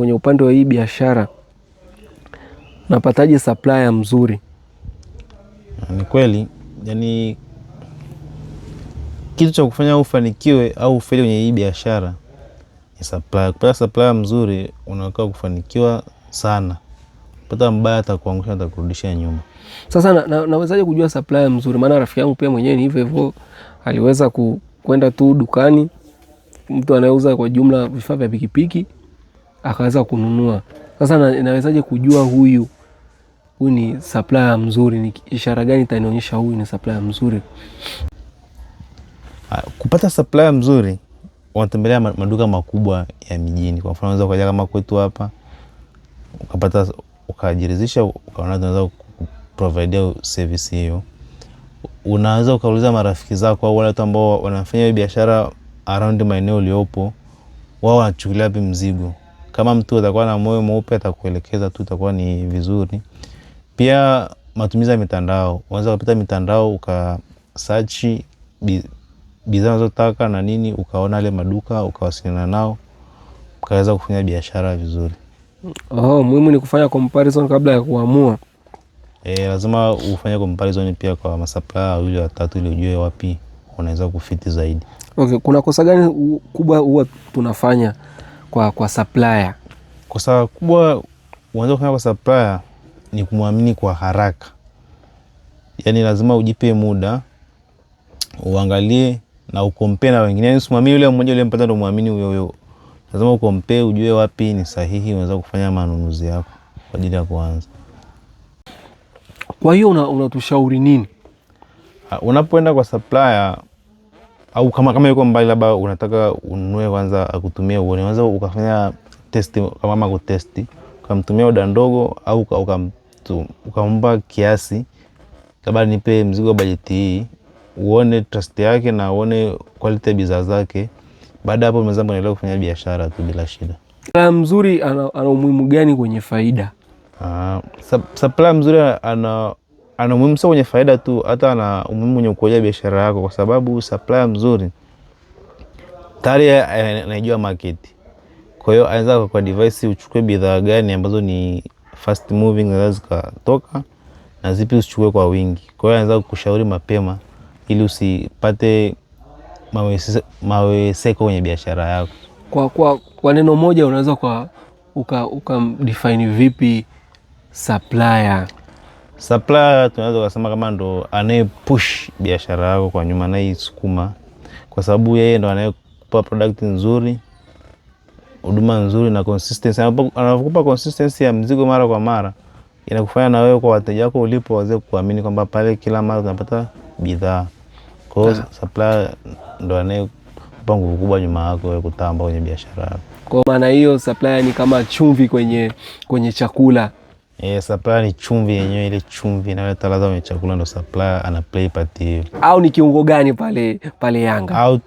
Kwenye upande wa hii biashara napataje supplier mzuri? Ni kweli, yani kitu cha kufanya ufanikiwe au ufeli kwenye hii biashara ni supplier. Kupata supplier mzuri unakaa kufanikiwa sana. Kupata mbaya atakuangusha, atakurudisha nyuma. Sasa nawezaje kujua supplier mzuri? Maana rafiki yangu pia mwenyewe ni hivyo hivyo, aliweza kwenda tu dukani, mtu anayeuza kwa jumla vifaa vya pikipiki akaweza kununua. Sasa nawezaje kujua huyu ni supplier mzuri? Ni ishara gani itanionyesha huyu ni supplier mzuri? Kupata supplier mzuri unatembelea maduka makubwa ya mijini. Kwa mfano unaweza kuja kama kwetu hapa ukapata, ukajiridhisha, ukaona tunaweza kuprovide service hiyo. Unaweza ukauliza marafiki zako au wale watu ambao wanafanya biashara around maeneo uliopo, wao wanachukulia vipi mzigo. Kama mtu atakuwa na moyo mweupe atakuelekeza tu, itakuwa ni vizuri. Pia matumizi ya mitandao, unaweza kupita mitandao ukasearch bidhaa unazotaka na nini, ukaona ile maduka, ukawasiliana nao, ukaweza kufanya biashara vizuri. Muhimu ni kufanya comparison kabla ya kuamua. Lazima ufanye comparison pia kwa masupplier wawili watatu ili ujue wapi unaweza kufiti zaidi. Okay, kuna kosa gani kubwa huwa tunafanya kwa supplier? Kosa kubwa unaweza kufanya kwa supplier ni kumwamini kwa haraka. Yaani lazima ujipe muda, uangalie na ukompare na wengine. Yaani usimwamini yule mmoja yule mpata ndo muamini huyo. Lazima ukompare, ujue wapi ni sahihi unaweza kufanya manunuzi yako kwa ajili ya kuanza. Kwa hiyo unatushauri nini? Unapoenda kwa supplier au kama yuko mbali, labda unataka ununue kwanza akutumie uone, unaweza ukafanya test, kama kutesti, ukamtumia oda ndogo au ukampa kiasi, labda nipe mzigo bajeti hii, uone trust yake na uone quality ya bidhaa zake. Baada hapo unaweza kuendelea kufanya biashara tu bila shida. Supplier mzuri ana umuhimu gani kwenye faida? Supplier mzuri ana umuhimu sio kwenye faida tu, hata ana umuhimu kwenye ukuaji biashara yako, kwa sababu supplier mzuri tayari anajua market. Kwa hiyo anaweza kwa device uchukue bidhaa gani ambazo ni fast moving na zikatoka na zipi usichukue kwa wingi. Kwa hiyo anaweza kukushauri mapema ili usipate maweseko kwenye biashara yako. Kwa neno moja unaweza define vipi supplier? Supplier tunaweza kusema kama ndo anaye push biashara yako kwa nyuma, anaisukuma, kwa sababu yeye ndo anayekupa product nzuri, huduma nzuri na consistency. Anakupa consistency ya mzigo mara kwa mara, inakufanya na wewe kwa wateja wako ulipo waweze kuamini kwamba pale kila mara unapata bidhaa. Kwa hiyo supplier ndo anayekupa nguvu kubwa nyuma yako wewe kutamba kwenye biashara yako. Kwa maana hiyo supplier ni kama chumvi kwenye chakula. Supplier ni chumvi yenyewe, ile chumvi inaleta ladha kwenye chakula, ndo supplier ana play part hiyo. Au ni kiungo gani pale Yanga? Au